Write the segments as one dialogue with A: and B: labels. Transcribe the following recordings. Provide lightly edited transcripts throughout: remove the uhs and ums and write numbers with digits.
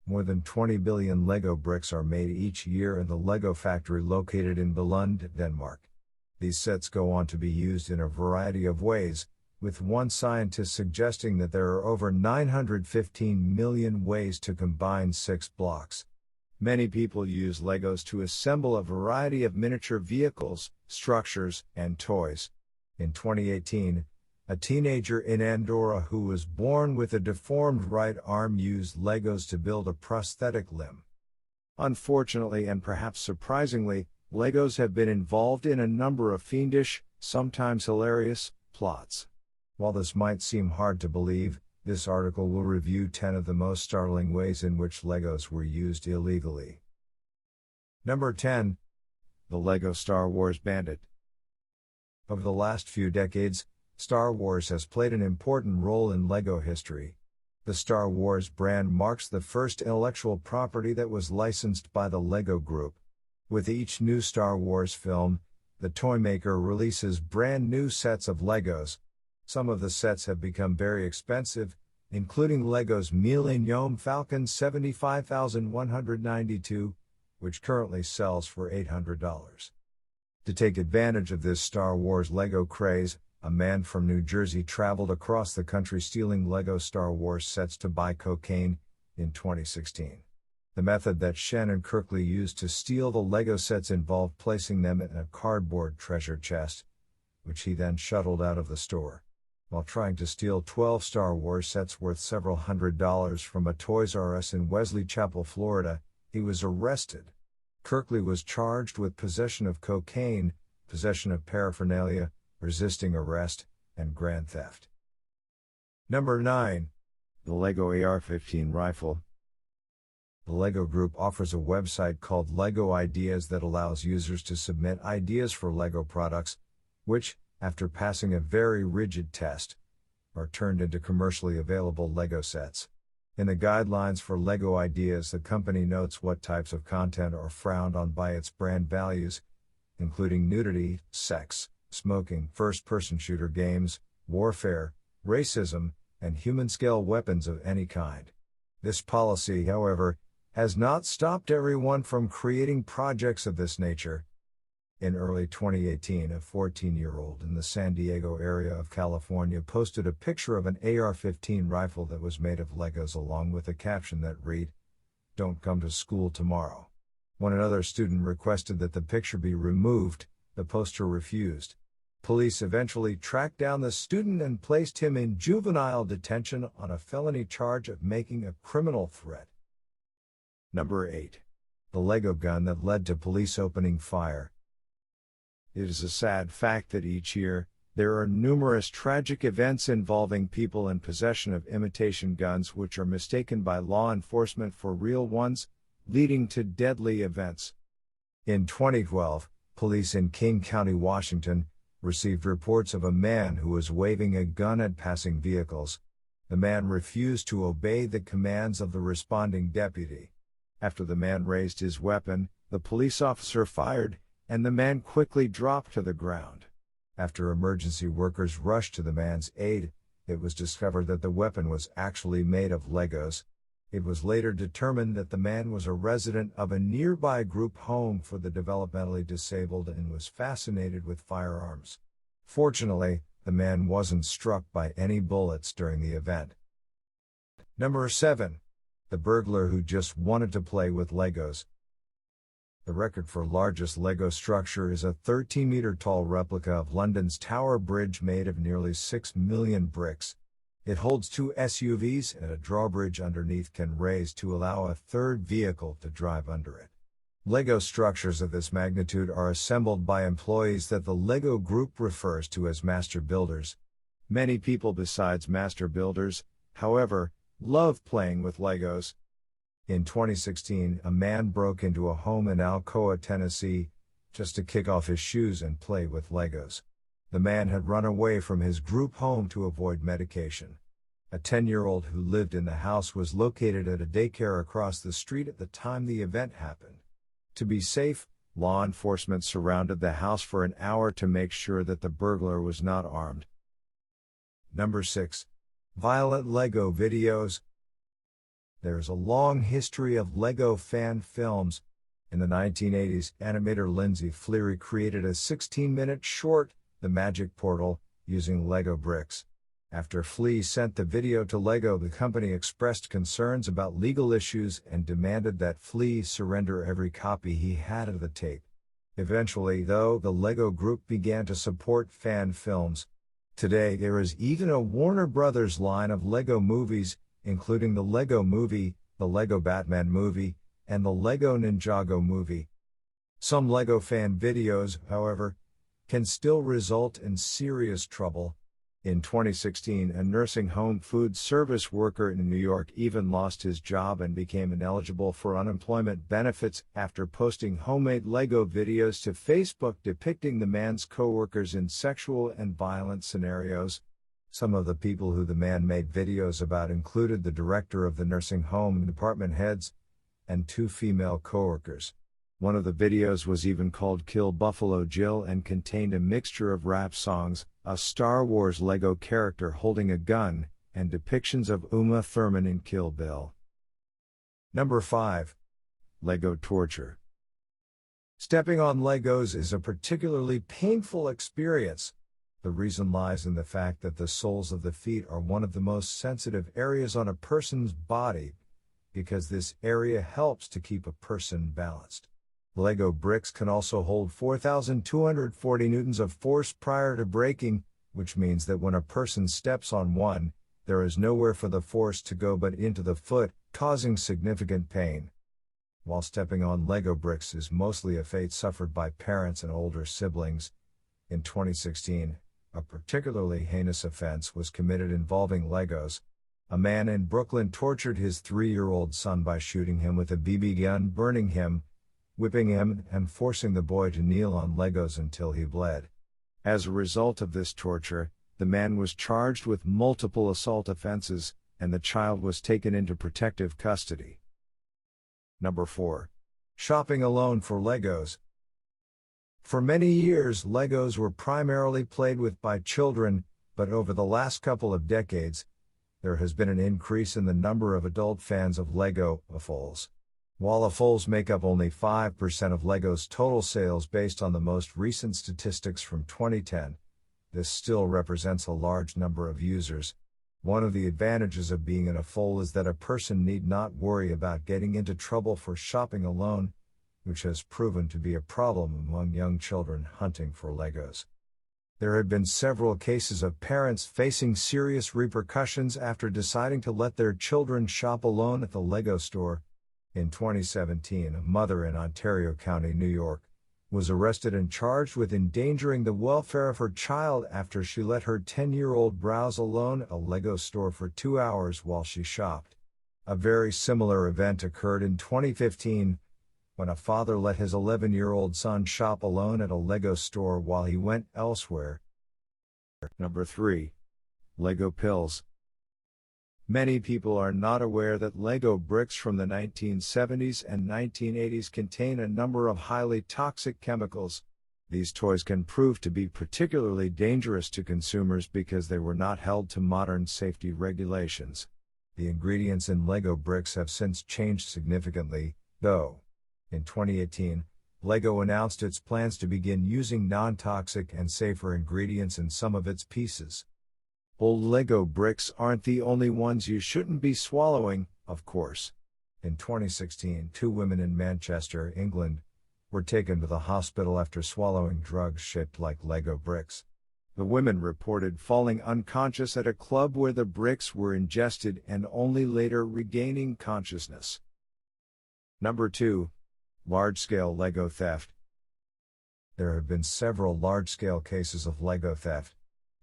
A: More than 20 billion Lego bricks are made each year in the Lego factory located in Billund, Denmark. These sets go on to be used in a variety of ways, with one scientist suggesting that there are over 915 million ways to combine 6 blocks. Many people use Legos to assemble a variety of miniature vehicles, structures, and toys. In 2018, a teenager in Andorra who was born with a deformed right arm used Legos to build a prosthetic limb. Unfortunately and perhaps surprisingly, Legos have been involved in a number of fiendish, sometimes hilarious, plots. While this might seem hard to believe, this article will review 10 of the most startling ways in which Legos were used illegally. Number 10. The Lego Star Wars Bandit. Over the last few decades, Star Wars has played an important role in Lego history. The Star Wars brand marks the first intellectual property that was licensed by the Lego Group. With each new Star Wars film, the toymaker releases brand new sets of Legos. Some of the sets have become very expensive, including Lego's Millennium Falcon 75,192, which currently sells for $800. To take advantage of this Star Wars Lego craze, a man from New Jersey traveled across the country stealing Lego Star Wars sets to buy cocaine in 2016. The method that Shannon Kirkley used to steal the Lego sets involved placing them in a cardboard treasure chest, which he then shuttled out of the store. While trying to steal 12 Star Wars sets worth several $100s from a Toys R Us in Wesley Chapel, Florida, he was arrested. Kirkley was charged with possession of cocaine, possession of paraphernalia, resisting arrest, and grand theft. Number 9. The Lego AR-15 Rifle. The Lego Group offers a website called Lego Ideas that allows users to submit ideas for Lego products, which, after passing a very rigid test, are turned into commercially available Lego sets. In the guidelines for Lego Ideas, the company notes what types of content are frowned on by its brand values, including nudity, sex, smoking, first-person shooter games, warfare, racism, and human-scale weapons of any kind. This policy, however, has not stopped everyone from creating projects of this nature. In early 2018, a 14-year-old in the San Diego area of California posted a picture of an AR-15 rifle that was made of Legos along with a caption that read, "Don't come to school tomorrow." When another student requested that the picture be removed, the poster refused. Police eventually tracked down the student and placed him in juvenile detention on a felony charge of making a criminal threat. Number 8. The Lego gun that led to police opening fire. It is a sad fact that each year, there are numerous tragic events involving people in possession of imitation guns which are mistaken by law enforcement for real ones, leading to deadly events. In 2012, police in King County, Washington, received reports of a man who was waving a gun at passing vehicles. The man refused to obey the commands of the responding deputy. After the man raised his weapon, the police officer fired, and the man quickly dropped to the ground. After emergency workers rushed to the man's aid, it was discovered that the weapon was actually made of Legos. It was later determined that the man was a resident of a nearby group home for the developmentally disabled and was fascinated with firearms. Fortunately, the man wasn't struck by any bullets during the event. Number 7. The burglar who just wanted to play with Legos. The record for largest Lego structure is a 13-meter-tall replica of London's Tower Bridge made of nearly 6 million bricks. It holds 2 SUVs and a drawbridge underneath can raise to allow a third vehicle to drive under it. Lego structures of this magnitude are assembled by employees that the Lego Group refers to as master builders. Many people besides master builders, however, love playing with Legos. In 2016, a man broke into a home in Alcoa, Tennessee, just to kick off his shoes and play with Legos. The man had run away from his group home to avoid medication. A 10-year-old who lived in the house was located at a daycare across the street at the time the event happened. To be safe, law enforcement surrounded the house for an hour to make sure that the burglar was not armed. Number 6. Violent Lego videos. There's a long history of LEGO fan films. In the 1980s, animator Lindsay Fleary created a 16-minute short, The Magic Portal, using LEGO bricks. After Flea sent the video to LEGO, the company expressed concerns about legal issues and demanded that Flea surrender every copy he had of the tape. Eventually, though, the LEGO Group began to support fan films. Today, there is even a Warner Brothers line of LEGO movies, including the LEGO Movie, the LEGO Batman Movie, and the LEGO Ninjago Movie. Some LEGO fan videos, however, can still result in serious trouble. In 2016, a nursing home food service worker in New York even lost his job and became ineligible for unemployment benefits after posting homemade LEGO videos to Facebook depicting the man's coworkers in sexual and violent scenarios. Some of the people who the man made videos about included the director of the nursing home and department heads, and 2 female coworkers. One of the videos was even called Kill Buffalo Jill and contained a mixture of rap songs, a Star Wars LEGO character holding a gun, and depictions of Uma Thurman in Kill Bill. Number 5. LEGO torture. Stepping on Legos is a particularly painful experience. The reason lies in the fact that the soles of the feet are one of the most sensitive areas on a person's body, because this area helps to keep a person balanced. LEGO bricks can also hold 4,240 newtons of force prior to breaking, which means that when a person steps on one, there is nowhere for the force to go but into the foot, causing significant pain. While stepping on LEGO bricks is mostly a fate suffered by parents and older siblings, in 2016, a particularly heinous offense was committed involving Legos. A man in Brooklyn tortured his 3-year-old son by shooting him with a BB gun, burning him, whipping him, and forcing the boy to kneel on Legos until he bled. As a result of this torture, the man was charged with multiple assault offenses, and the child was taken into protective custody. Number 4. Shopping alone for Legos. For many years, Legos were primarily played with by children, but over the last couple of decades, there has been an increase in the number of adult fans of LEGO foals. While foals make up only 5% of LEGO's total sales based on the most recent statistics from 2010, this still represents a large number of users. One of the advantages of being in a foal is that a person need not worry about getting into trouble for shopping alone, which has proven to be a problem among young children hunting for Legos. There have been several cases of parents facing serious repercussions after deciding to let their children shop alone at the LEGO store. In 2017, a mother in Ontario County, New York, was arrested and charged with endangering the welfare of her child after she let her 10-year-old browse alone at a LEGO store for 2 hours while she shopped. A very similar event occurred in 2015, when a father let his 11-year-old son shop alone at a LEGO store while he went elsewhere. Number 3. LEGO pills. Many people are not aware that LEGO bricks from the 1970s and 1980s contain a number of highly toxic chemicals. These toys can prove to be particularly dangerous to consumers because they were not held to modern safety regulations. The ingredients in LEGO bricks have since changed significantly, though. In 2018, LEGO announced its plans to begin using non-toxic and safer ingredients in some of its pieces. Old LEGO bricks aren't the only ones you shouldn't be swallowing, of course. In 2016, 2 women in Manchester, England, were taken to the hospital after swallowing drugs shaped like LEGO bricks. The women reported falling unconscious at a club where the bricks were ingested and only later regaining consciousness. Number 2. Large-scale LEGO theft. There have been several large-scale cases of LEGO theft.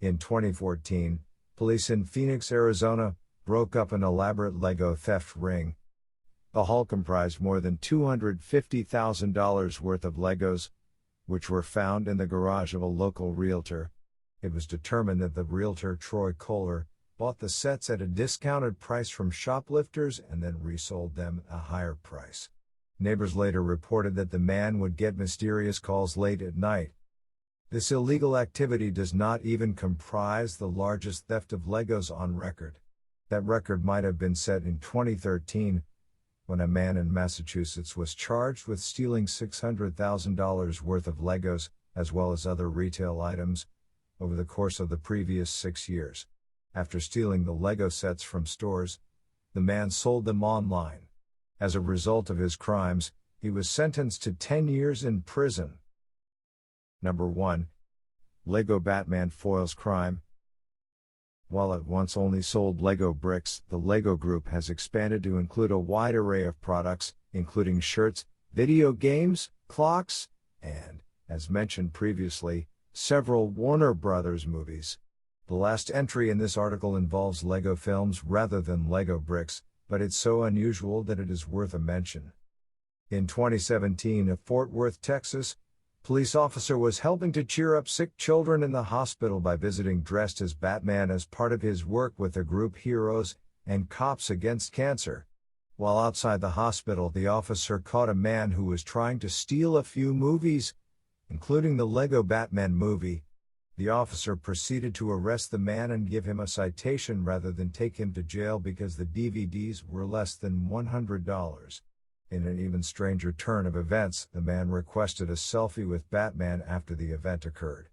A: In 2014, police in Phoenix, Arizona, broke up an elaborate LEGO theft ring. The haul comprised more than $250,000 worth of Legos, which were found in the garage of a local realtor. It was determined that the realtor, Troy Kohler, bought the sets at a discounted price from shoplifters and then resold them at a higher price. Neighbors later reported that the man would get mysterious calls late at night. This illegal activity does not even comprise the largest theft of Legos on record. That record might have been set in 2013, when a man in Massachusetts was charged with stealing $600,000 worth of Legos, as well as other retail items, over the course of the previous 6 years. After stealing the Lego sets from stores, the man sold them online. As a result of his crimes, he was sentenced to 10 years in prison. Number 1. Lego Batman foils crime. While it once only sold Lego bricks, the Lego Group has expanded to include a wide array of products, including shirts, video games, clocks, and, as mentioned previously, several Warner Brothers movies. The last entry in this article involves Lego films rather than Lego bricks, but it's so unusual that it is worth a mention. In 2017, in Fort Worth, Texas, police officer was helping to cheer up sick children in the hospital by visiting dressed as Batman as part of his work with the group Heroes and Cops Against Cancer. While outside the hospital, the officer caught a man who was trying to steal a few movies, including the Lego Batman movie. The officer proceeded to arrest the man and give him a citation rather than take him to jail because the DVDs were less than $100. In an even stranger turn of events, the man requested a selfie with Batman after the event occurred.